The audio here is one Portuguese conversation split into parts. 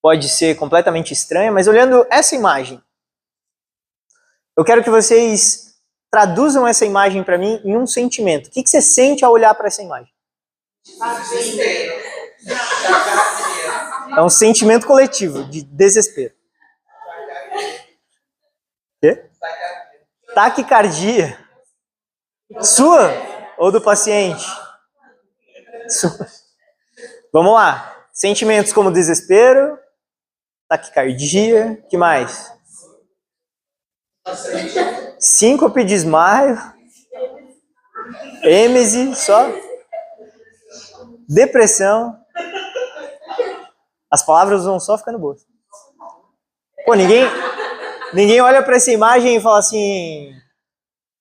Pode ser completamente estranha, mas olhando essa imagem, eu quero que vocês traduzam essa imagem para mim em um sentimento. O que você sente ao olhar para essa imagem? É um sentimento coletivo de desespero. Quê? Taquicardia. Sua ou do paciente? Sua. Vamos lá. Sentimentos como desespero, taquicardia, que mais? Síncope, desmaio, êmese, só. Depressão. As palavras vão só ficando boas. Pô, ninguém olha para essa imagem e fala assim: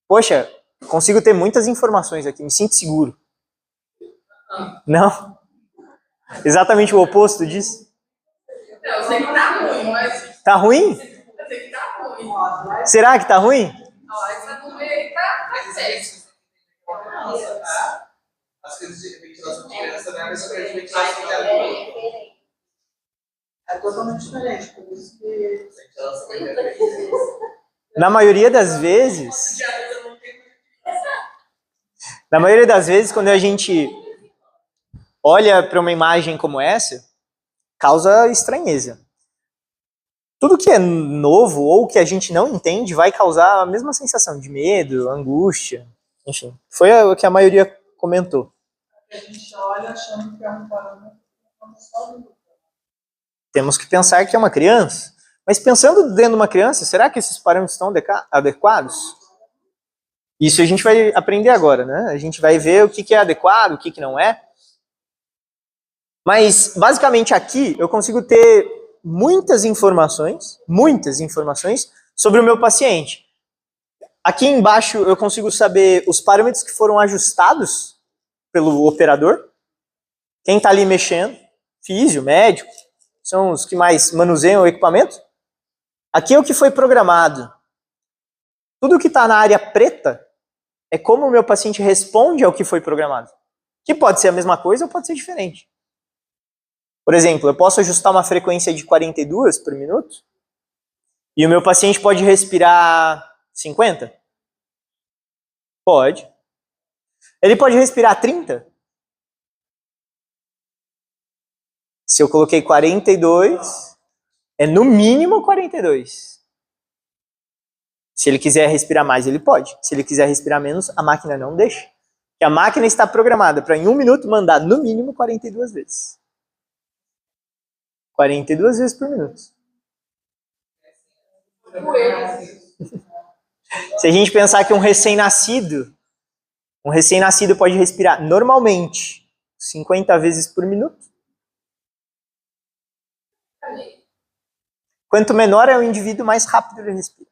poxa, consigo ter muitas informações aqui, me sinto seguro. Não. Exatamente o oposto disso. Eu sei que tá ruim, mas... Tá ruim? Eu sei que tá ruim. Será que tá ruim? Ó, essa nuvem aí tá certo. As coisas de ventilação de criança não é a mesma coisa de ventilação de adulto. É totalmente diferente, por isso que... Na maioria das vezes, quando a gente olha para uma imagem como essa, causa estranheza. Tudo que é novo ou que a gente não entende vai causar a mesma sensação de medo, angústia, enfim. Foi o que a maioria comentou. A gente olha achando que é um parâmetro. Temos que pensar que é uma criança. Mas pensando dentro de uma criança, será que esses parâmetros estão adequados? Isso a gente vai aprender agora, né? A gente vai ver o que é adequado, o que não é. Mas, basicamente, aqui eu consigo ter muitas informações sobre o meu paciente. Aqui embaixo eu consigo saber os parâmetros que foram ajustados pelo operador. Quem está ali mexendo, físio, médico, são os que mais manuseiam o equipamento. Aqui é o que foi programado. Tudo que está na área preta é como o meu paciente responde ao que foi programado. Que pode ser a mesma coisa ou pode ser diferente. Por exemplo, eu posso ajustar uma frequência de 42 por minuto e o meu paciente pode respirar 50? Pode. Ele pode respirar 30? Se eu coloquei 42, é no mínimo 42. Se ele quiser respirar mais, ele pode. Se ele quiser respirar menos, a máquina não deixa. Porque a máquina está programada para em 1 minuto mandar no mínimo 42 vezes. 42 vezes por minuto. Se a gente pensar que um recém-nascido pode respirar normalmente 50 vezes por minuto. Quanto menor é o indivíduo, mais rápido ele respira.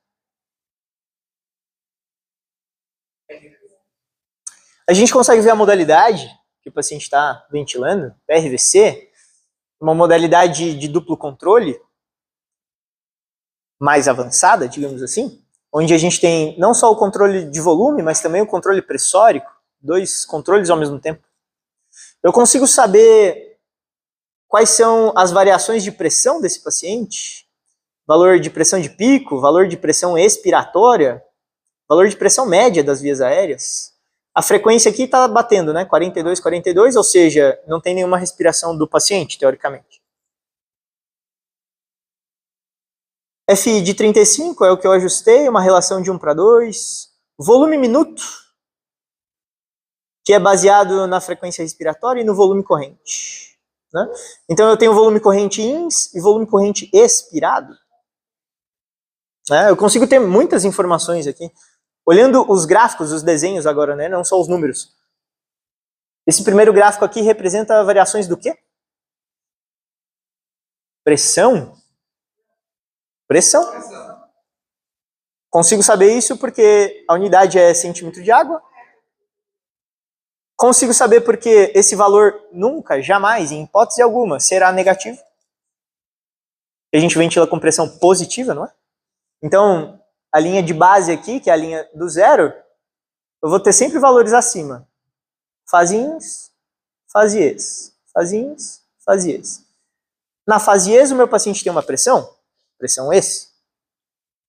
A gente consegue ver a modalidade que o paciente está ventilando, PRVC, uma modalidade de duplo controle, mais avançada, digamos assim, onde a gente tem não só o controle de volume, mas também o controle pressórico, 2 controles ao mesmo tempo. Eu consigo saber quais são as variações de pressão desse paciente, valor de pressão de pico, valor de pressão expiratória, valor de pressão média das vias aéreas. A frequência aqui está batendo, né? 42, 42, ou seja, não tem nenhuma respiração do paciente, teoricamente. F de 35 é o que eu ajustei, uma relação de 1:2. Volume minuto, que é baseado na frequência respiratória e no volume corrente. Né? Então eu tenho volume corrente ins e volume corrente expirado. Eu consigo ter muitas informações aqui. Olhando os gráficos, os desenhos agora, né? Não só os números. Esse primeiro gráfico aqui representa variações do quê? Pressão? Pressão. Consigo saber isso porque a unidade é centímetro de água. Consigo saber porque esse valor nunca, jamais, em hipótese alguma, será negativo. A gente ventila com pressão positiva, não é? Então, a linha de base aqui, que é a linha do zero, eu vou ter sempre valores acima. Fazins, fazies. Fazins, fazies. Na fase ES, o meu paciente tem uma pressão S.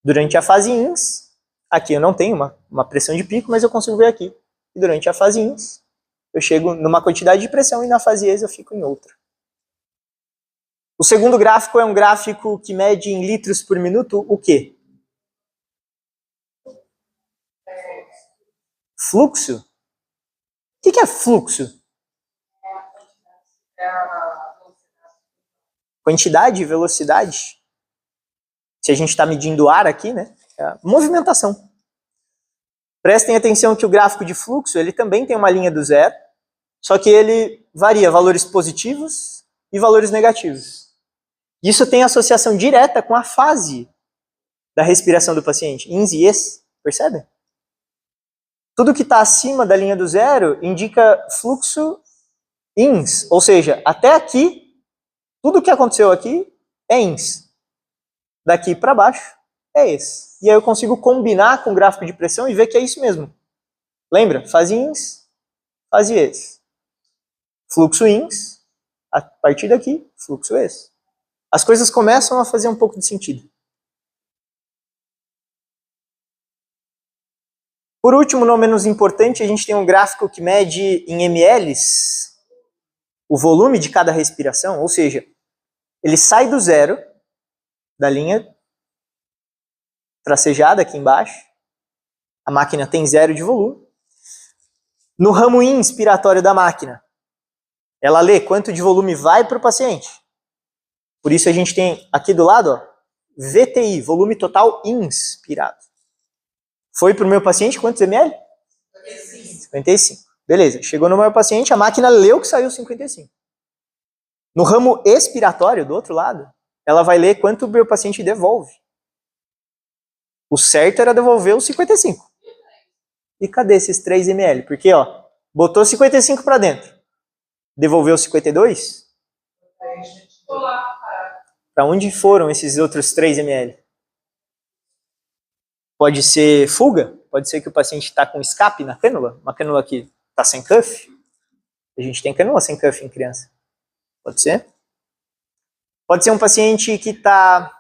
Durante a fase INS, aqui eu não tenho uma pressão de pico, mas eu consigo ver aqui. E durante a fase INS, eu chego numa quantidade de pressão e na fase ES eu fico em outra. O segundo gráfico é um gráfico que mede em litros por minuto o quê? Fluxo? O que é fluxo? Quantidade e velocidade. Se a gente está medindo ar aqui, né? É a movimentação. Prestem atenção que o gráfico de fluxo, ele também tem uma linha do zero, só que ele varia valores positivos e valores negativos. Isso tem associação direta com a fase da respiração do paciente, INS e ES, percebem? Tudo que está acima da linha do zero indica fluxo INS, ou seja, até aqui, tudo que aconteceu aqui é INS. Daqui para baixo é ES. E aí eu consigo combinar com o gráfico de pressão e ver que é isso mesmo. Lembra? Fase INS, fase ES. Fluxo INS, a partir daqui, fluxo ES. As coisas começam a fazer um pouco de sentido. Por último, não menos importante, a gente tem um gráfico que mede em ml o volume de cada respiração, ou seja, ele sai do zero, da linha tracejada aqui embaixo, a máquina tem zero de volume. No ramo inspiratório da máquina, ela lê quanto de volume vai para o paciente. Por isso a gente tem aqui do lado, ó, VTI, volume total inspirado. Foi para o meu paciente quantos ml? 55. Beleza, chegou no meu paciente, a máquina leu que saiu 55. No ramo expiratório, do outro lado, ela vai ler quanto o meu paciente devolve. O certo era devolver os 55. E cadê esses 3 ml? Porque, ó, botou 55 para dentro. Devolveu 52? Para onde foram esses outros 3 ml? Pode ser fuga, pode ser que o paciente está com escape na cânula, uma cânula que está sem cuff. A gente tem cânula sem cuff em criança. Pode ser? Pode ser um paciente que está...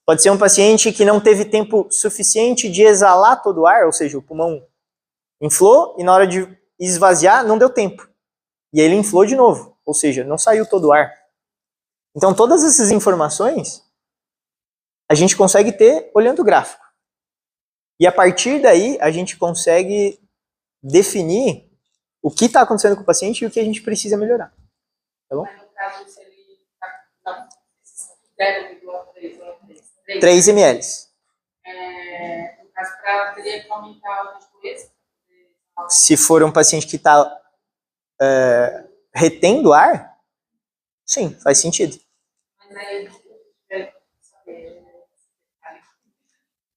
Pode ser um paciente que não teve tempo suficiente de exalar todo o ar, ou seja, o pulmão inflou e na hora de esvaziar não deu tempo. E aí ele inflou de novo, ou seja, não saiu todo o ar. Então todas essas informações a gente consegue ter olhando o gráfico. E a partir daí a gente consegue definir o que está acontecendo com o paciente e o que a gente precisa melhorar. Tá bom? Mas no caso, se ele está 0,3, 3 ml. no caso, teria que aumentar o risco. Se for um paciente que está retendo ar, sim, faz sentido. Mas aí,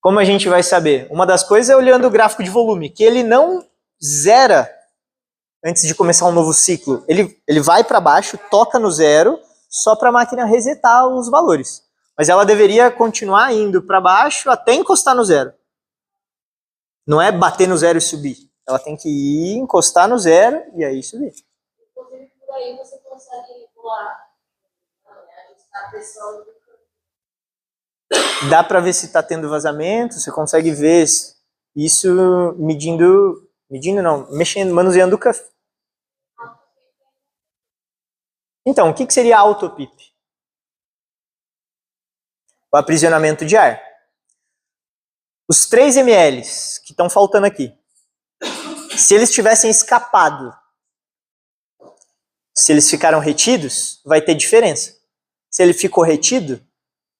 Como a gente vai saber? Uma das coisas é olhando o gráfico de volume, que ele não zera antes de começar um novo ciclo. Ele vai para baixo, toca no zero, só para a máquina resetar os valores. Mas ela deveria continuar indo para baixo até encostar no zero. Não é bater no zero e subir. Ela tem que ir, encostar no zero e aí subir. Inclusive, por aí você consegue regular a pressão do... Dá para ver se está tendo vazamento, você consegue ver isso mexendo, manuseando o cuff. Então, o que seria autopip? O aprisionamento de ar. Os 3 ml que estão faltando aqui, se eles tivessem escapado, se eles ficaram retidos, vai ter diferença. Se ele ficou retido,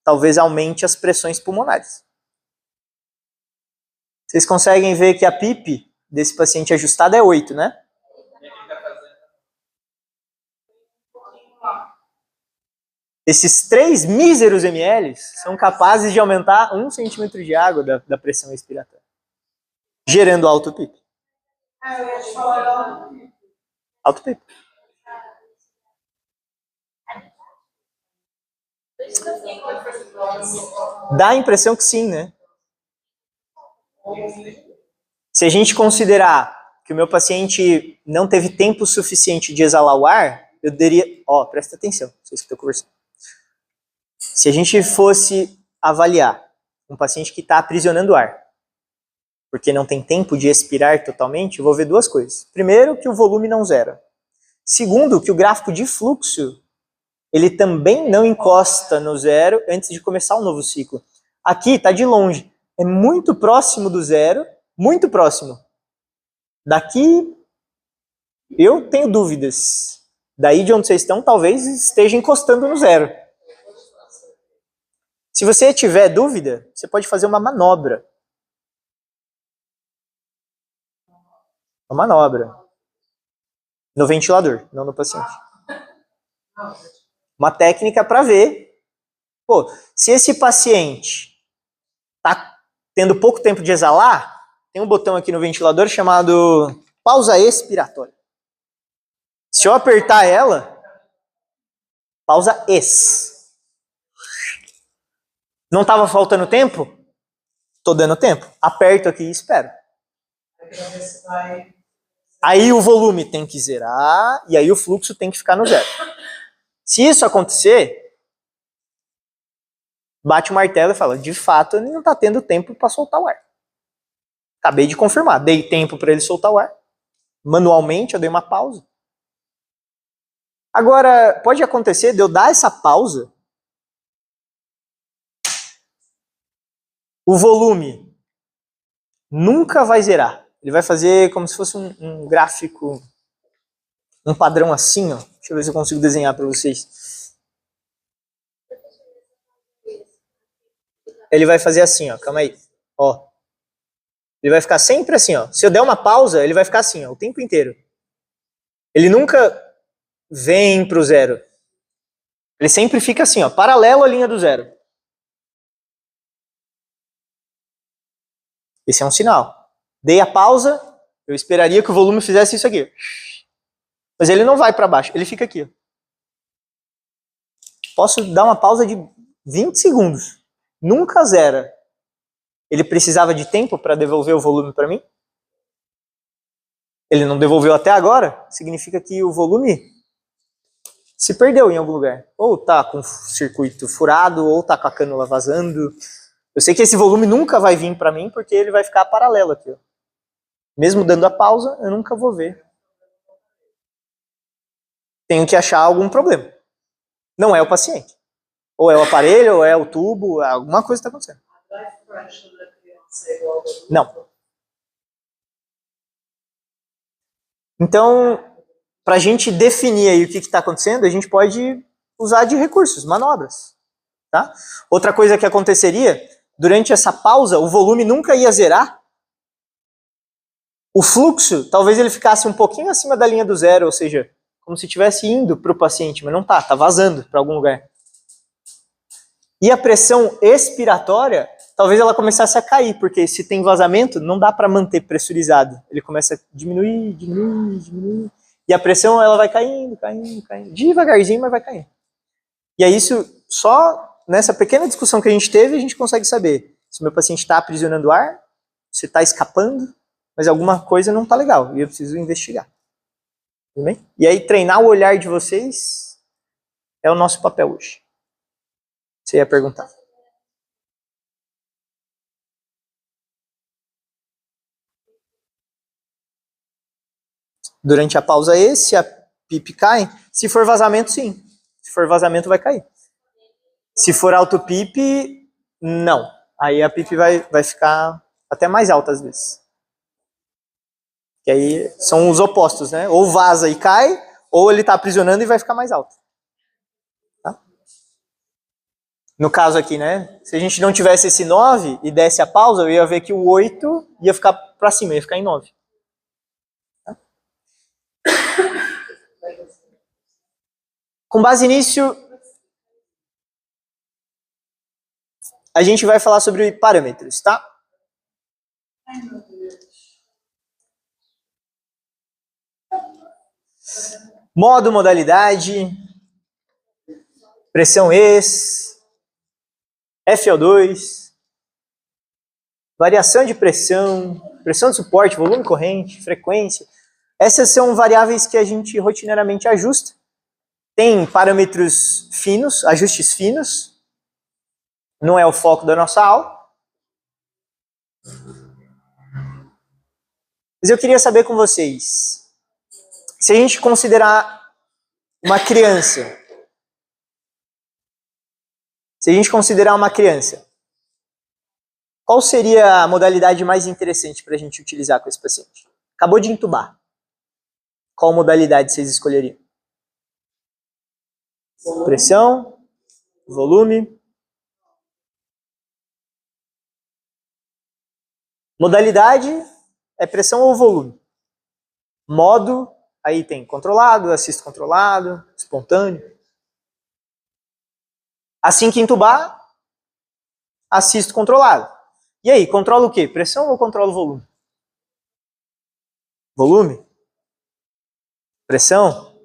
talvez aumente as pressões pulmonares. Vocês conseguem ver que a PIP desse paciente ajustado é 8, né? Esses 3 míseros ml são capazes de aumentar 1 centímetro de água da pressão expiratória, gerando alto PIP. Eu ia te falar. Alto PIP. Dá a impressão que sim, né? Se a gente considerar que o meu paciente não teve tempo suficiente de exalar o ar, eu teria... Ó, presta atenção, vocês que estão conversando. Se a gente fosse avaliar um paciente que está aprisionando ar, porque não tem tempo de expirar totalmente, eu vou ver duas coisas. Primeiro, que o volume não zera. Segundo, que o gráfico de fluxo, ele também não encosta no zero antes de começar um novo ciclo. Aqui está de longe, é muito próximo do zero, muito próximo. Daqui, eu tenho dúvidas. Daí de onde vocês estão, talvez esteja encostando no zero. Se você tiver dúvida, você pode fazer uma manobra. Uma manobra. No ventilador, não no paciente. Uma técnica para ver. Pô, se esse paciente está tendo pouco tempo de exalar, tem um botão aqui no ventilador chamado pausa expiratória. Se eu apertar ela, pausa ex. Não estava faltando tempo? Estou dando tempo. Aperto aqui e espero. Aí o volume tem que zerar e aí o fluxo tem que ficar no zero. Se isso acontecer, bate o martelo e fala, de fato, ele não está tendo tempo para soltar o ar. Acabei de confirmar. Dei tempo para ele soltar o ar. Manualmente, eu dei uma pausa. Agora, pode acontecer de eu dar essa pausa, o volume nunca vai zerar. Ele vai fazer como se fosse um gráfico, um padrão assim, ó. Deixa eu ver se eu consigo desenhar para vocês. Ele vai fazer assim, ó. Calma aí. Ó. Ele vai ficar sempre assim, ó. Se eu der uma pausa, ele vai ficar assim, ó, o tempo inteiro. Ele nunca vem para o zero. Ele sempre fica assim, ó, paralelo à linha do zero. Esse é um sinal. Dei a pausa, eu esperaria que o volume fizesse isso aqui. Mas ele não vai para baixo, ele fica aqui. Posso dar uma pausa de 20 segundos. Nunca zera. Ele precisava de tempo para devolver o volume para mim? Ele não devolveu até agora? Significa que o volume se perdeu em algum lugar. Ou está com o circuito furado, ou está com a cânula vazando. Eu sei que esse volume nunca vai vir para mim, porque ele vai ficar paralelo aqui. Ó. Mesmo dando a pausa, eu nunca vou ver. Tenho que achar algum problema. Não é o paciente. Ou é o aparelho, ou é o tubo, alguma coisa está acontecendo. Não. Então, para a gente definir aí o que está acontecendo, a gente pode usar de recursos, manobras. Tá? Outra coisa que aconteceria, durante essa pausa, o volume nunca ia zerar. O fluxo, talvez ele ficasse um pouquinho acima da linha do zero, ou seja, como se estivesse indo para o paciente, mas não está, está vazando para algum lugar. E a pressão expiratória, talvez ela começasse a cair, porque se tem vazamento, não dá para manter pressurizado. Ele começa a diminuir, diminuir, diminuir. E a pressão ela vai caindo, caindo, caindo. Devagarzinho, mas vai caindo. E aí isso, só nessa pequena discussão que a gente teve, a gente consegue saber se o meu paciente está aprisionando ar, se está escapando, mas alguma coisa não está legal. E eu preciso investigar. Tudo bem? E aí treinar o olhar de vocês é o nosso papel hoje. Você ia perguntar. Durante a pausa se a PIP cai, se for vazamento, sim. Se for vazamento, vai cair. Se for alto PIP, não. Aí a PIP vai ficar até mais alta às vezes. Que aí são os opostos, né? Ou vaza e cai, ou ele está aprisionando e vai ficar mais alto. Tá? No caso aqui, né? Se a gente não tivesse esse 9 e desse a pausa, eu ia ver que o 8 ia ficar para cima, ia ficar em 9. Tá? Com base nisso, a gente vai falar sobre parâmetros, tá? Ai, meu Deus. Modo, modalidade, pressão ex, FO2, variação de pressão, pressão de suporte, volume corrente, frequência. Essas são variáveis que a gente rotineiramente ajusta tem parâmetros finos, ajustes finos. Não é o foco da nossa aula. Mas eu queria saber com vocês, se a gente considerar uma criança, qual seria a modalidade mais interessante para a gente utilizar com esse paciente? Acabou de entubar. Qual modalidade vocês escolheriam? Pressão, volume. Modalidade é pressão ou volume. Modo, aí tem controlado, assisto controlado, espontâneo. Assim que entubar, assisto controlado. E aí, controla o quê? Pressão ou controla o volume? Volume? Pressão?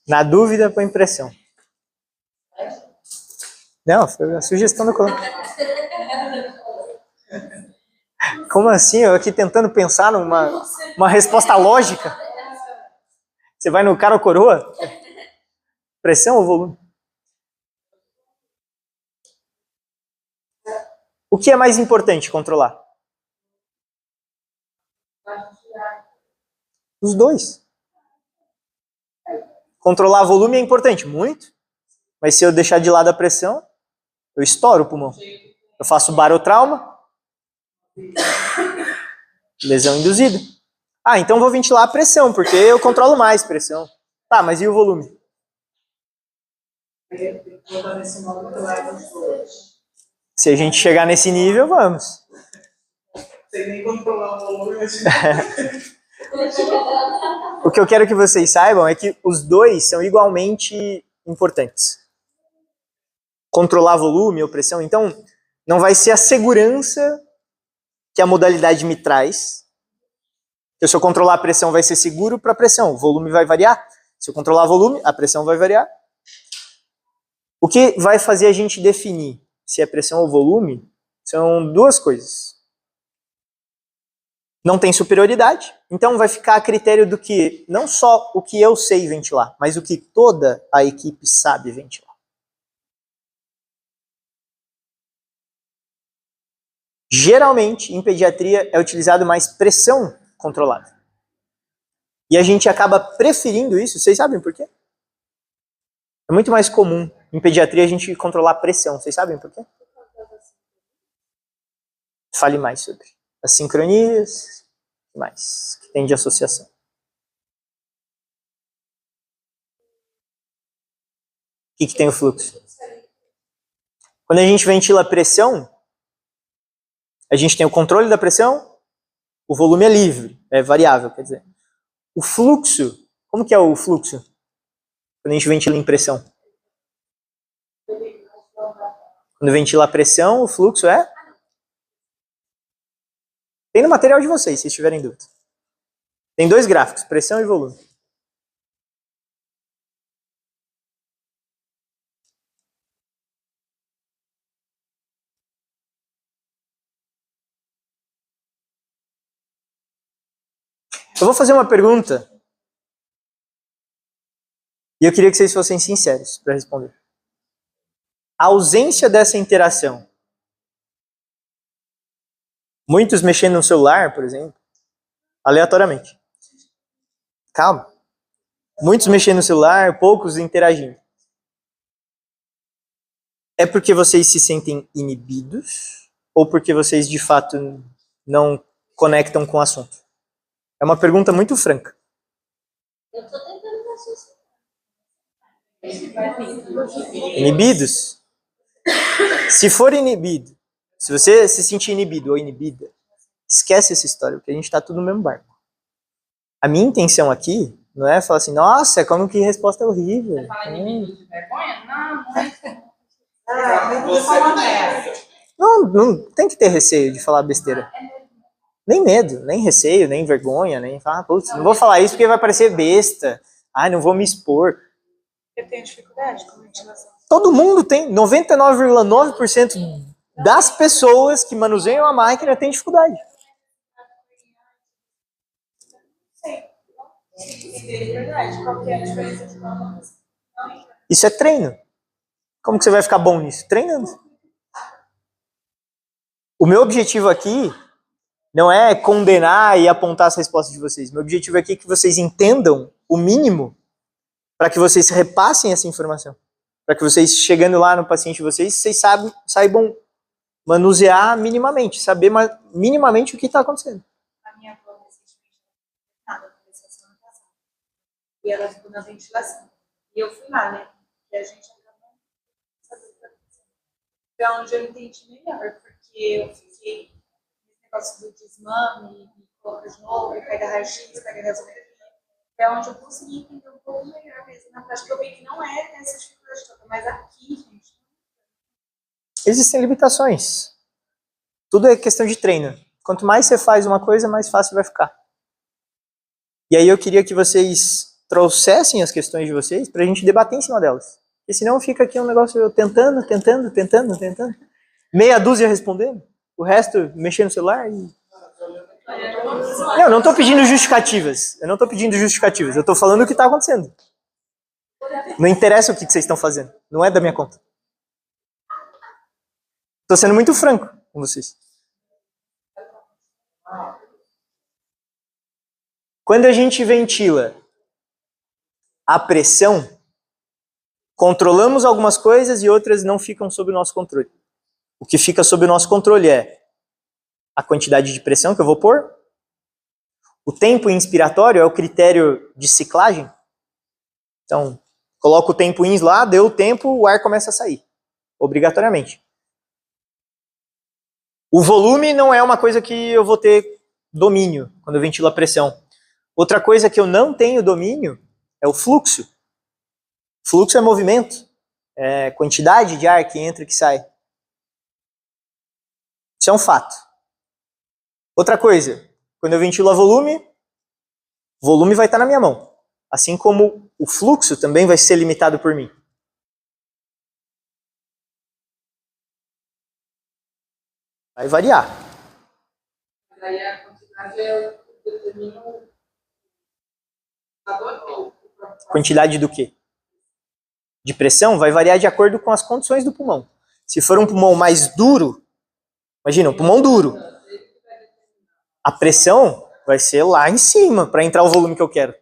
Na dúvida, põe pressão. Não, foi a sugestão do colega. Como assim? Eu aqui tentando pensar numa resposta lógica. Você vai no cara ou coroa? Pressão ou volume? O que é mais importante controlar? Os dois. Controlar volume é importante, muito. Mas se eu deixar de lado a pressão, eu estouro o pulmão. Eu faço barotrauma. Lesão induzida. Ah, então vou ventilar a pressão, porque eu controlo mais pressão. Tá, mas e o volume? Se a gente chegar nesse nível, vamos. Sem nem controlar o volume. O que eu quero que vocês saibam é que os dois são igualmente importantes. Controlar volume ou pressão, então, não vai ser a segurança que a modalidade me traz. Se eu controlar a pressão, vai ser seguro para a pressão. O volume vai variar. Se eu controlar o volume, a pressão vai variar. O que vai fazer a gente definir se é pressão ou volume são duas coisas. Não tem superioridade, então vai ficar a critério do que, não só o que eu sei ventilar, mas o que toda a equipe sabe ventilar. Geralmente, em pediatria, é utilizado mais pressão controlada. E a gente acaba preferindo isso, vocês sabem por quê? É muito mais comum em pediatria a gente controlar a pressão, vocês sabem por quê? Fale mais sobre as sincronias, mais que tem de associação. O que tem o fluxo? Quando a gente ventila a pressão, a gente tem o controle da pressão, o volume é livre, é variável, quer dizer. O fluxo, como que é o fluxo? Quando a gente ventila em pressão. Quando ventila a pressão, o fluxo é? Tem no material de vocês, se tiverem dúvida. Tem dois gráficos, pressão e volume. Eu vou fazer uma pergunta e eu queria que vocês fossem sinceros para responder. A ausência dessa interação, muitos mexendo no celular, por exemplo, aleatoriamente. Calma. Muitos mexendo no celular, poucos interagindo. É porque vocês se sentem inibidos ou porque vocês de fato não conectam com o assunto? É uma pergunta muito franca. Eu tô tentando raciocinar. Inibidos? Se for inibido, se você se sentir inibido ou inibida, esquece essa história, porque a gente está tudo no mesmo barco. A minha intenção aqui não é falar assim, nossa, como que resposta horrível. Você fala inimigo de vergonha? Não, não é. Não tem que ter receio de falar besteira. Nem medo, nem receio, nem vergonha, nem falar, putz, não vou falar isso porque vai parecer besta. Ai, não vou me expor. Eu tenho dificuldade com ventilação. Todo mundo tem, 99,9% das pessoas que manuseiam a máquina tem dificuldade. É verdade, qual que é a diferença de uma coisa? Isso é treino. Como que você vai ficar bom nisso? Treinando. O meu objetivo aqui não é condenar e apontar as respostas de vocês. Meu objetivo aqui é que vocês entendam o mínimo para que vocês repassem essa informação. Para que vocês, chegando lá no paciente de vocês, vocês saibam manusear minimamente, saber minimamente o que está acontecendo. A minha avó recentemente nada, começou a semana passada. E ela ficou na ventilação. E eu fui lá, né? E a gente acabou sabendo o que aconteceu. Foi onde eu entendi melhor, porque eu fiquei nesse negócio do desmame, me coloca de novo, e pega raio-x, pega ressonância. É onde eu consegui entender um pouco melhor mesmo. Na prática eu vi que não é essa dificuldade toda, mas aqui, gente. Existem limitações. Tudo é questão de treino. Quanto mais você faz uma coisa, mais fácil vai ficar. E aí eu queria que vocês trouxessem as questões de vocês para a gente debater em cima delas. Porque senão fica aqui um negócio tentando. Meia dúzia respondendo. O resto mexendo no celular e... Não estou pedindo justificativas. Eu estou falando o que está acontecendo. Não interessa o que vocês estão fazendo. Não é da minha conta. Estou sendo muito franco com vocês. Quando a gente ventila a pressão, controlamos algumas coisas e outras não ficam sob o nosso controle. O que fica sob o nosso controle é a quantidade de pressão que eu vou pôr. O tempo inspiratório é o critério de ciclagem. Então, coloco o tempo ins lá, deu o tempo, o ar começa a sair. Obrigatoriamente. O volume não é uma coisa que eu vou ter domínio quando eu ventilo a pressão. Outra coisa que eu não tenho domínio é o fluxo. Fluxo é movimento. É quantidade de ar que entra e que sai. Isso é um fato. Outra coisa, quando eu ventilo a volume, o volume vai estar na minha mão. Assim como o fluxo também vai ser limitado por mim. Vai variar. Mas aí a quantidade é o que determina o valor ou Quantidade do quê? De pressão vai variar de acordo com as condições do pulmão. Se for um pulmão mais duro, imagina, um pulmão duro. A pressão vai ser lá em cima para entrar o volume que eu quero.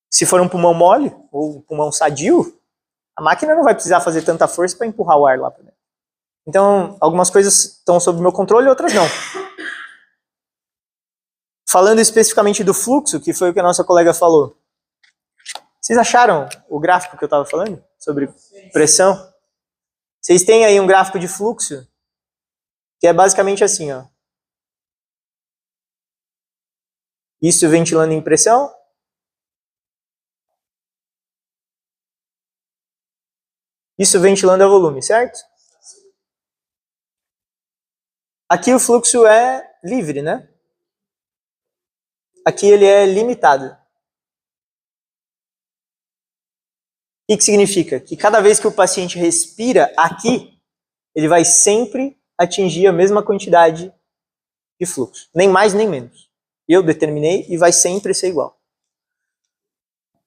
Se for um pulmão mole ou um pulmão sadio, a máquina não vai precisar fazer tanta força para empurrar o ar lá para dentro. Então, algumas coisas estão sob meu controle e outras não. Falando especificamente do fluxo, que foi o que a nossa colega falou. Vocês acharam o gráfico que eu estava falando? Sobre pressão? Vocês têm aí um gráfico de fluxo, que é basicamente assim, ó. Isso ventilando em pressão. Isso ventilando a volume, certo? Aqui o fluxo é livre, né? Aqui ele é limitado. O que significa? Que cada vez que o paciente respira aqui, ele vai sempre atingir a mesma quantidade de fluxo. Nem mais, nem menos. Eu determinei e vai sempre ser igual.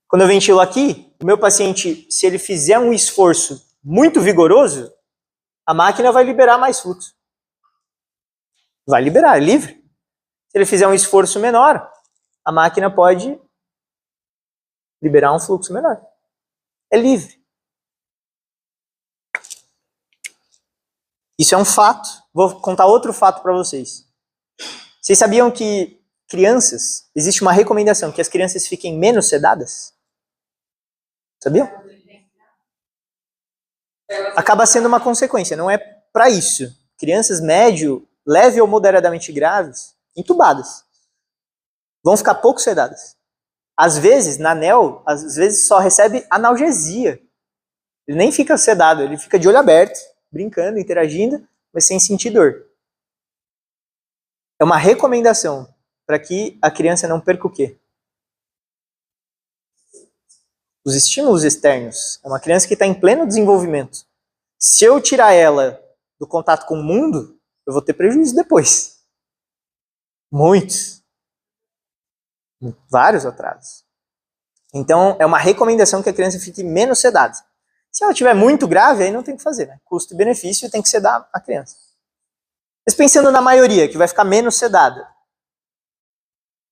Quando eu ventilo aqui, o meu paciente, se ele fizer um esforço muito vigoroso, a máquina vai liberar mais fluxo. Vai liberar, é livre. Se ele fizer um esforço menor, a máquina pode liberar um fluxo menor. É livre. Isso é um fato. Vou contar outro fato para vocês. Vocês sabiam que crianças, existe uma recomendação que as crianças fiquem menos sedadas? Sabiam? Acaba sendo uma consequência, não é para isso. Crianças médio, leve ou moderadamente graves, entubadas, vão ficar pouco sedadas. Às vezes, na ANEL, às vezes só recebe analgesia. Ele nem fica sedado, ele fica de olho aberto, brincando, interagindo, mas sem sentir dor. É uma recomendação para que a criança não perca o quê? Os estímulos externos. É uma criança que está em pleno desenvolvimento. Se eu tirar ela do contato com o mundo, eu vou ter prejuízo depois. Muitos. Vários atrasos. Então, é uma recomendação que a criança fique menos sedada. Se ela estiver muito grave, aí não tem o que fazer, né? Custo e benefício tem que sedar a criança. Mas pensando na maioria, que vai ficar menos sedada,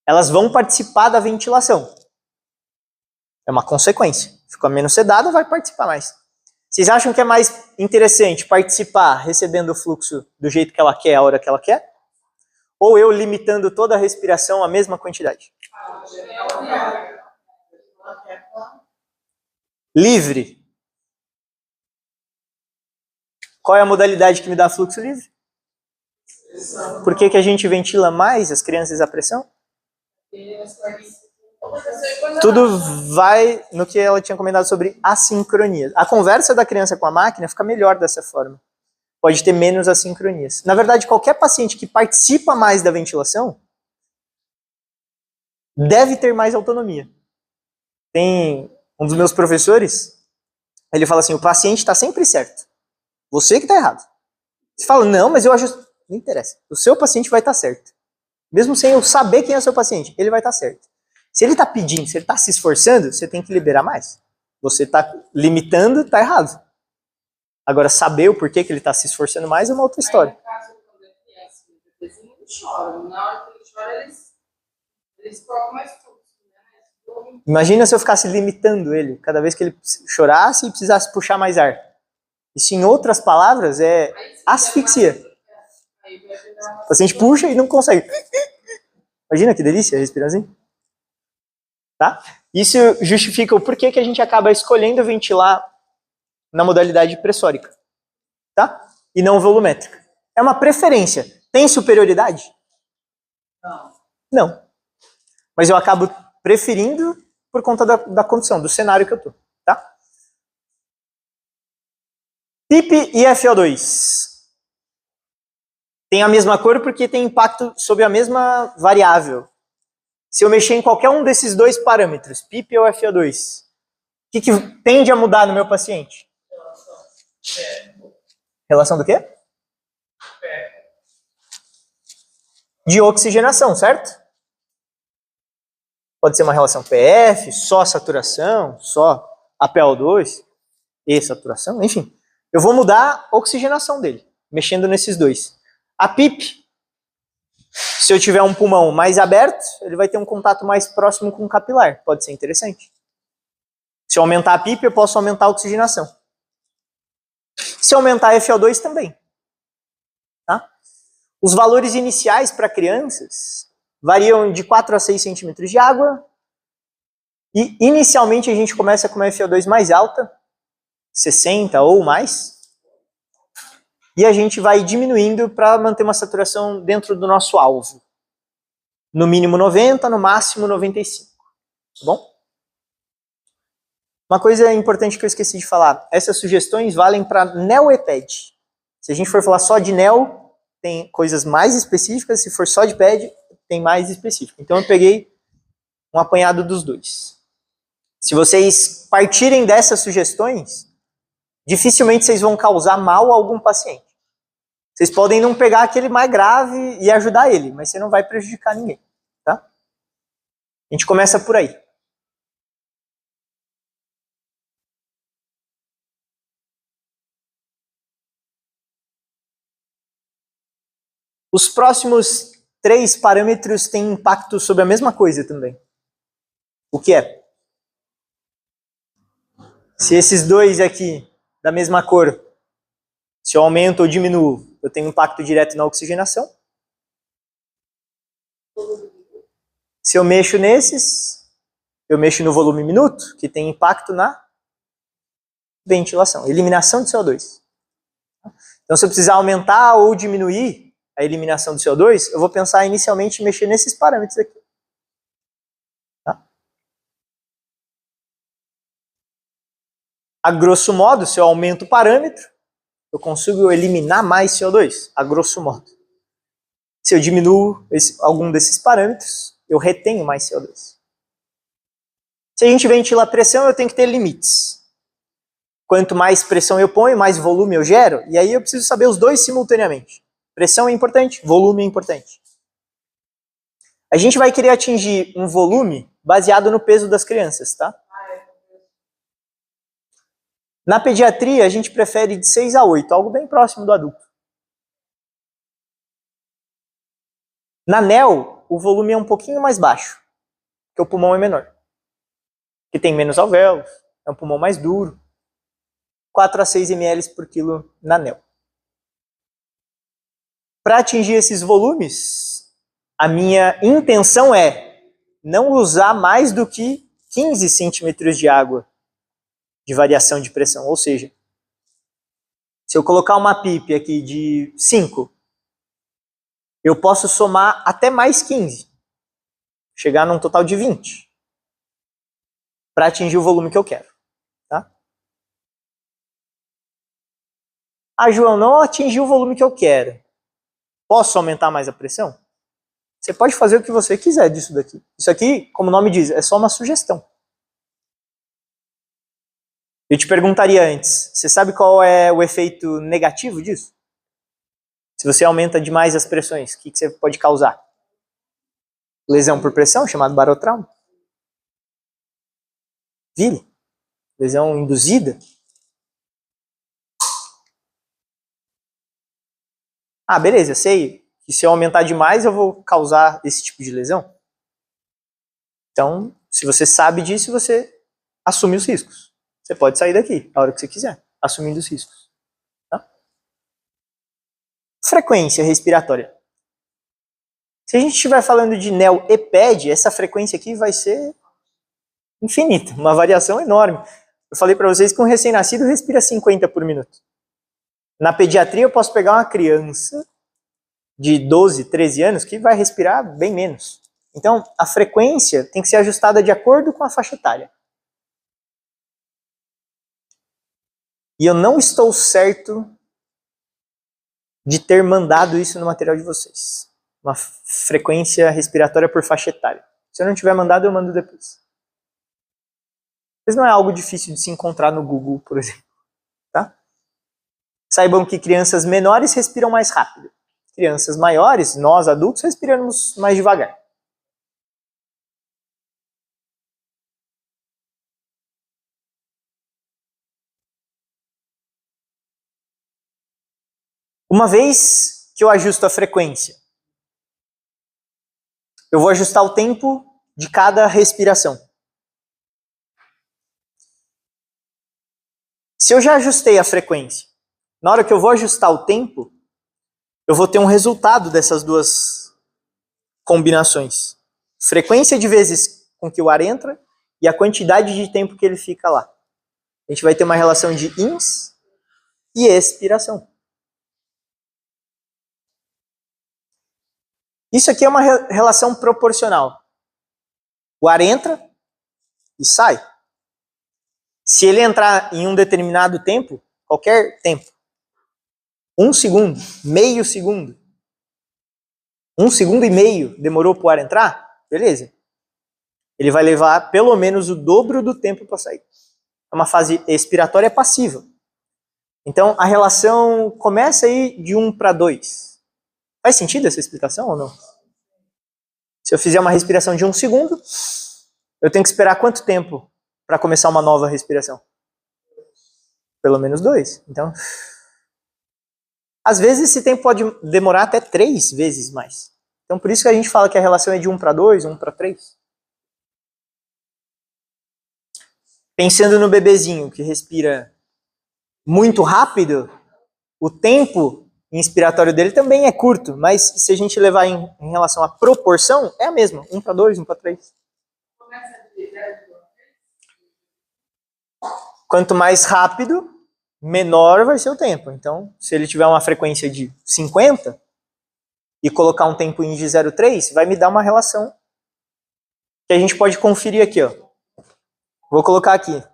elas vão participar da ventilação. É uma consequência. Ficou menos sedada, vai participar mais. Vocês acham que é mais interessante participar recebendo o fluxo do jeito que ela quer, a hora que ela quer? Ou eu limitando toda a respiração à mesma quantidade? Livre. Qual é a modalidade que me dá fluxo livre? Por que a gente ventila mais as crianças à pressão? Tudo vai no que ela tinha comentado sobre assincronia. A conversa da criança com a máquina fica melhor dessa forma. Pode ter menos assincronias. Na verdade, qualquer paciente que participa mais da ventilação deve ter mais autonomia. Tem um dos meus professores, ele fala assim, o paciente está sempre certo. Você que está errado. Você fala, não, mas eu ajusto. Não interessa. O seu paciente vai estar certo. Mesmo sem eu saber quem é o seu paciente, ele vai estar certo. Se ele está pedindo, se ele está se esforçando, você tem que liberar mais. Você está limitando, está errado. Agora, saber o porquê que ele está se esforçando mais é uma outra história. Aí, no caso, quando é criança, o bebezinho, eles choram. Na hora que ele chora, eles colocam mais fluxo, né? Imagina se eu ficasse limitando ele cada vez que ele chorasse e precisasse puxar mais ar. Isso, em outras palavras, é asfixia. O paciente puxa e não consegue. Imagina que delícia respirar assim. Tá? Isso justifica o porquê que a gente acaba escolhendo ventilar na modalidade pressórica, tá? E não volumétrica. É uma preferência. Tem superioridade? Não. Mas eu acabo preferindo por conta da condição, do cenário que eu tô, tá? PIP e FO2. Tem a mesma cor porque tem impacto sobre a mesma variável. Se eu mexer em qualquer um desses dois parâmetros, PIP ou FO2, o que tende a mudar no meu paciente? Relação do quê? De oxigenação, certo? Pode ser uma relação PF, só saturação, só APO2 e saturação, enfim. Eu vou mudar a oxigenação dele, mexendo nesses dois. A PIP, se eu tiver um pulmão mais aberto, ele vai ter um contato mais próximo com o capilar. Pode ser interessante. Se eu aumentar a PIP, eu posso aumentar a oxigenação. Se eu aumentar a FO2 também. Tá? Os valores iniciais para crianças variam de 4 a 6 centímetros de água. E inicialmente a gente começa com uma FO2 mais alta, 60 ou mais. E a gente vai diminuindo para manter uma saturação dentro do nosso alvo. No mínimo 90, no máximo 95. Tá bom? Uma coisa importante que eu esqueci de falar. Essas sugestões valem para NEO-EPED. Se a gente for falar só de NEO, tem coisas mais específicas. Se for só de PED, tem mais específico. Então eu peguei um apanhado dos dois. Se vocês partirem dessas sugestões, dificilmente vocês vão causar mal a algum paciente. Vocês podem não pegar aquele mais grave e ajudar ele, mas você não vai prejudicar ninguém, tá? A gente começa por aí. Os próximos 3 parâmetros têm impacto sobre a mesma coisa também. O que é? Se esses dois aqui, da mesma cor, se eu aumento ou diminuo, eu tenho impacto direto na oxigenação. Se eu mexo nesses, eu mexo no volume minuto, que tem impacto na ventilação, eliminação de CO2. Então, se eu precisar aumentar ou diminuir a eliminação de CO2, eu vou pensar inicialmente em mexer nesses parâmetros aqui. Tá? A grosso modo, se eu aumento o parâmetro, eu consigo eliminar mais CO2, a grosso modo. Se eu diminuo algum desses parâmetros, eu retenho mais CO2. Se a gente ventila a pressão, eu tenho que ter limites. Quanto mais pressão eu ponho, mais volume eu gero, e aí eu preciso saber os dois simultaneamente. Pressão é importante, volume é importante. A gente vai querer atingir um volume baseado no peso das crianças, tá? Na pediatria, a gente prefere de 6 a 8, algo bem próximo do adulto. Na NEL, o volume é um pouquinho mais baixo, porque o pulmão é menor. Que tem menos alvéolos, é um pulmão mais duro. 4 a 6 ml por quilo na NEL. Para atingir esses volumes, a minha intenção é não usar mais do que 15 centímetros de água de variação de pressão. Ou seja, se eu colocar uma PIP aqui de 5, eu posso somar até mais 15. Chegar num total de 20. Para atingir o volume que eu quero. Tá? Ah, João, não atingi o volume que eu quero. Posso aumentar mais a pressão? Você pode fazer o que você quiser disso daqui. Isso aqui, como o nome diz, é só uma sugestão. Eu te perguntaria antes, você sabe qual é o efeito negativo disso? Se você aumenta demais as pressões, o que você pode causar? Lesão por pressão, chamado barotrauma. Vile. Lesão induzida. Ah, beleza, sei que se eu aumentar demais eu vou causar esse tipo de lesão. Então, se você sabe disso, você assume os riscos. Você pode sair daqui a hora que você quiser, assumindo os riscos. Tá? Frequência respiratória. Se a gente estiver falando de NEL e PED, essa frequência aqui vai ser infinita, uma variação enorme. Eu falei para vocês que um recém-nascido respira 50 por minuto. Na pediatria eu posso pegar uma criança de 12, 13 anos que vai respirar bem menos. Então, a frequência tem que ser ajustada de acordo com a faixa etária. E eu não estou certo de ter mandado isso no material de vocês. Uma frequência respiratória por faixa etária. Se eu não tiver mandado, eu mando depois. Mas não é algo difícil de se encontrar no Google, por exemplo. Tá? Saibam que crianças menores respiram mais rápido. Crianças maiores, nós adultos, respiramos mais devagar. Uma vez que eu ajusto a frequência, eu vou ajustar o tempo de cada respiração. Se eu já ajustei a frequência, na hora que eu vou ajustar o tempo, eu vou ter um resultado dessas duas combinações. Frequência de vezes com que o ar entra e a quantidade de tempo que ele fica lá. A gente vai ter uma relação de ins e expiração. Isso aqui é uma relação proporcional. O ar entra e sai. Se ele entrar em um determinado tempo, qualquer tempo, 1 segundo, meio segundo, 1 segundo e meio demorou para o ar entrar, beleza. Ele vai levar pelo menos o dobro do tempo para sair. É uma fase expiratória passiva. Então a relação começa aí de 1 para 2. Faz sentido essa explicação ou não? Se eu fizer uma respiração de 1 segundo, eu tenho que esperar quanto tempo para começar uma nova respiração? Pelo menos 2. Então, às vezes esse tempo pode demorar até 3 vezes mais. Então por isso que a gente fala que a relação é de 1 para 2, 1 para 3. Pensando no bebezinho que respira muito rápido, o tempo inspiratório dele também é curto, mas se a gente levar em relação à proporção, é a mesma, 1 para 2, 1 para 3. Quanto mais rápido, menor vai ser o tempo. Então, se ele tiver uma frequência de 50 e colocar um tempo de 0,3, vai me dar uma relação que a gente pode conferir aqui, ó. Vou colocar aqui.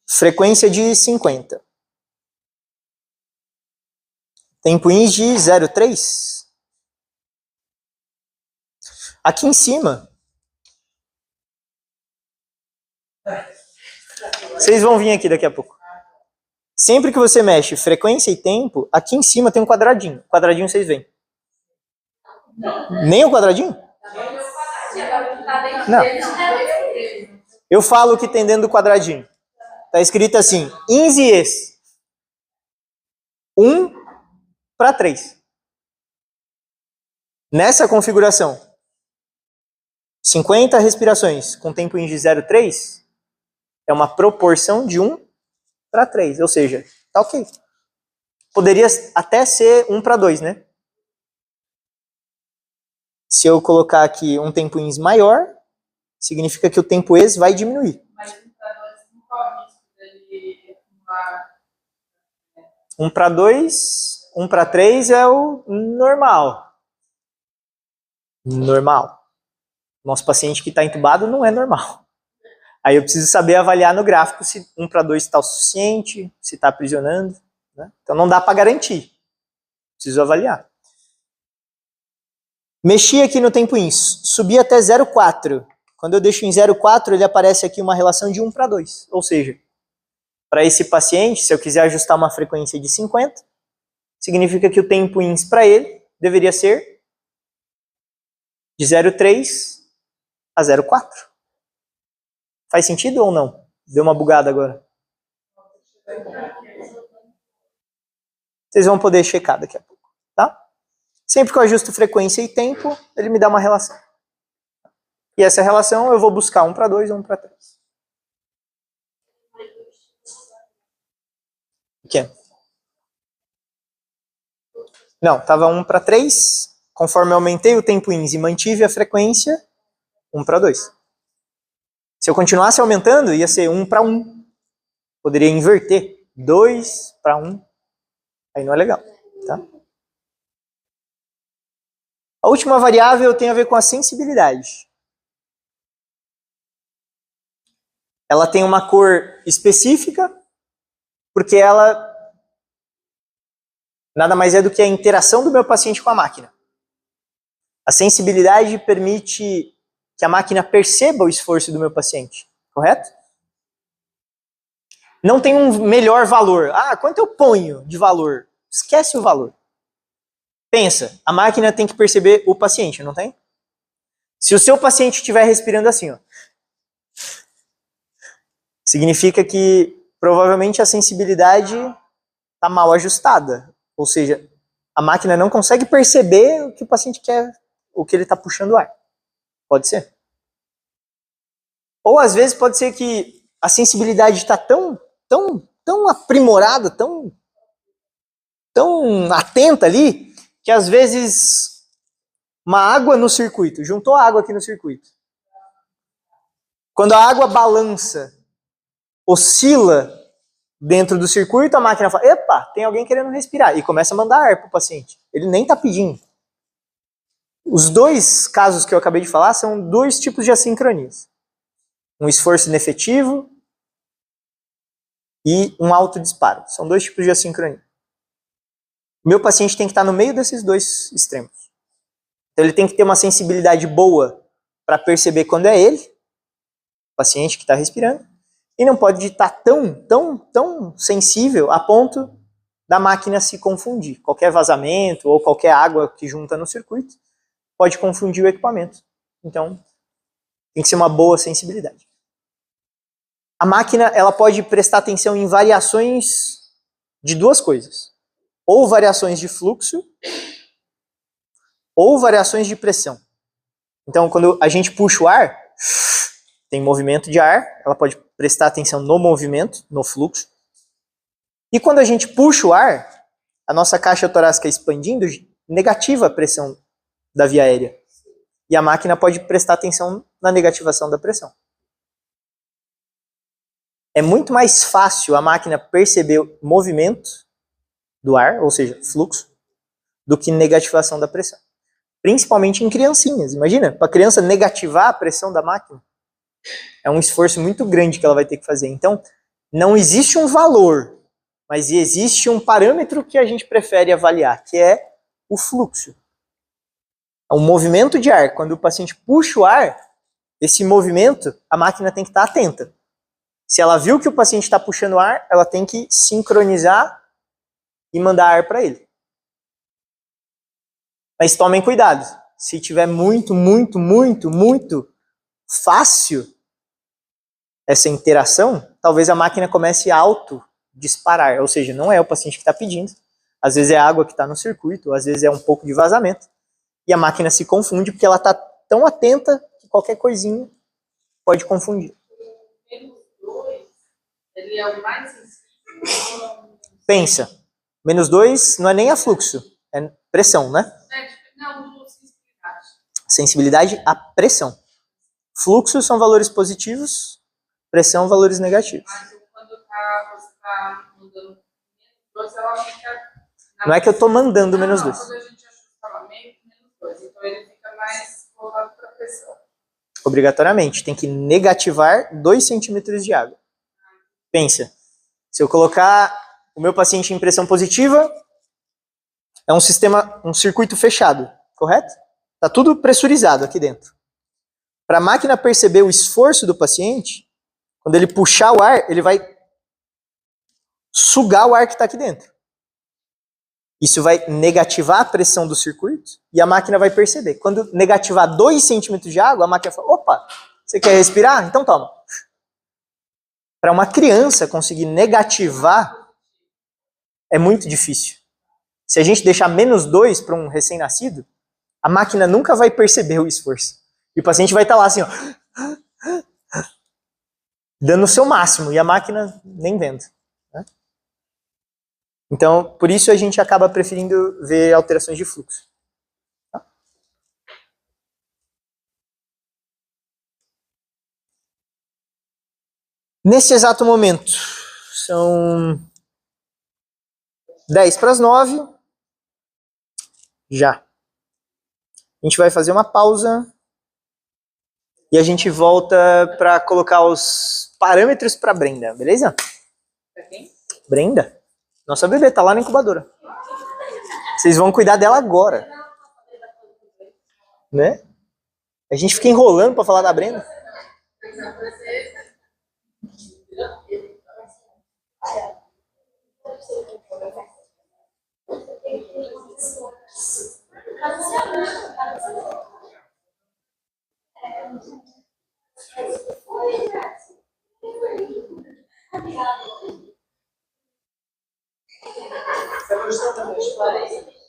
Frequência de 50. Tempo ins de 0,3. Aqui em cima, vocês vão vir aqui daqui a pouco. Sempre que você mexe frequência e tempo, aqui em cima tem um quadradinho. Quadradinho vocês veem. Nem o quadradinho? Não. Eu falo o que tem dentro do quadradinho. Está escrito assim, ins e es. 1:3. Nessa configuração, 50 respirações com tempo ins de 0,3 é uma proporção de 1:3. Ou seja, tá ok. Poderia até ser 1:2, né? Se eu colocar aqui um tempo ins maior, significa que o tempo ex vai diminuir. Mas o trabalho não corre risco dele 1:2, 1:3 é o normal. Normal. Nosso paciente que está entubado não é normal. Aí eu preciso saber avaliar no gráfico se 1:2 está o suficiente, se está aprisionando. Né? Então não dá para garantir. Preciso avaliar. Mexi aqui no tempo ins, subi até 0,4. Quando eu deixo em 0,4, ele aparece aqui uma relação de 1:2. Ou seja, para esse paciente, se eu quiser ajustar uma frequência de 50, significa que o tempo ins para ele deveria ser de 0,3 a 0,4. Faz sentido ou não? Deu uma bugada agora. Vocês vão poder checar daqui a pouco, tá? Sempre que eu ajusto frequência e tempo, ele me dá uma relação. E essa relação eu vou buscar 1:2 ou 1:3. O quê? Não, estava 1:3. Conforme eu aumentei o tempo ins e mantive a frequência, 1:2. Se eu continuasse aumentando, ia ser 1:1. Poderia inverter. 2:1. Aí não é legal, tá? A última variável tem a ver com a sensibilidade. Ela tem uma cor específica, porque ela nada mais é do que a interação do meu paciente com a máquina. A sensibilidade permite que a máquina perceba o esforço do meu paciente, correto? Não tem um melhor valor. Ah, quanto eu ponho de valor? Esquece o valor. Pensa, a máquina tem que perceber o paciente, não tem? Se o seu paciente estiver respirando assim, ó, significa que provavelmente a sensibilidade está mal ajustada. Ou seja, a máquina não consegue perceber o que o paciente quer, o que ele está puxando o ar. Pode ser. Ou às vezes pode ser que a sensibilidade está tão aprimorada, tão atenta ali, que às vezes uma água no circuito, juntou água aqui no circuito. Quando a água balança, oscila dentro do circuito, a máquina fala, epa, tem alguém querendo respirar, e começa a mandar ar para o paciente. Ele nem está pedindo. Os dois casos que eu acabei de falar são dois tipos de assincronias. Um esforço inefetivo e um autodisparo. São dois tipos de assincronia. O meu paciente tem que estar no meio desses dois extremos. Então ele tem que ter uma sensibilidade boa para perceber quando é ele, o paciente que está respirando, e não pode estar tão sensível a ponto da máquina se confundir. Qualquer vazamento ou qualquer água que junta no circuito pode confundir o equipamento. Então, tem que ser uma boa sensibilidade. A máquina ela pode prestar atenção em variações de duas coisas. Ou variações de fluxo, ou variações de pressão. Então, quando a gente puxa o ar, tem movimento de ar, ela pode prestar atenção no movimento, no fluxo. E quando a gente puxa o ar, a nossa caixa torácica expandindo, negativa a pressão da via aérea. E a máquina pode prestar atenção na negativação da pressão. É muito mais fácil a máquina perceber o movimento do ar, ou seja, fluxo, do que negativação da pressão. Principalmente em criancinhas. Imagina, para a criança negativar a pressão da máquina, é um esforço muito grande que ela vai ter que fazer. Então, não existe um valor, mas existe um parâmetro que a gente prefere avaliar, que é o fluxo. O movimento de ar. Quando o paciente puxa o ar, esse movimento, a máquina tem que estar atenta. Se ela viu que o paciente está puxando ar, ela tem que sincronizar e mandar ar para ele. Mas tomem cuidado. se tiver muito fácil essa interação, talvez a máquina comece a auto-disparar, ou seja, não é o paciente que está pedindo, às vezes é a água que está no circuito, às vezes é um pouco de vazamento, e a máquina se confunde porque ela está tão atenta que qualquer coisinha pode confundir. -2, ele é o mais sensível. Pensa, -2 não é nem a fluxo, é pressão, né? Não, sensibilidade. Sensibilidade à pressão. Fluxo são valores positivos, pressão valores negativos. Mas quando você está mudando -2, ela fica... Não é que eu estou mandando -2. Quando a gente ajusta ela meio, -2. Então ele fica mais voltado para a pressão. Obrigatoriamente, tem que negativar 2 centímetros de água. Pensa, se eu colocar o meu paciente em pressão positiva, é um circuito fechado, correto? Está tudo pressurizado aqui dentro. Para a máquina perceber o esforço do paciente, quando ele puxar o ar, ele vai sugar o ar que está aqui dentro. Isso vai negativar a pressão do circuito e a máquina vai perceber. Quando negativar 2 centímetros de água, a máquina fala, opa, você quer respirar? Então toma. Para uma criança conseguir negativar é muito difícil. Se a gente deixar -2 para um recém-nascido, a máquina nunca vai perceber o esforço. E o paciente vai estar lá assim, ó, dando o seu máximo, e a máquina nem vendo. Né? Então, por isso a gente acaba preferindo ver alterações de fluxo. Tá? Nesse exato momento, são 8:50. Já. A gente vai fazer uma pausa e a gente volta para colocar os parâmetros para Brenda, beleza? Para quem? Brenda? Nossa bebê tá lá na incubadora. Vocês vão cuidar dela agora. Né? A gente fica enrolando para falar da Brenda. Você gostou da minha história?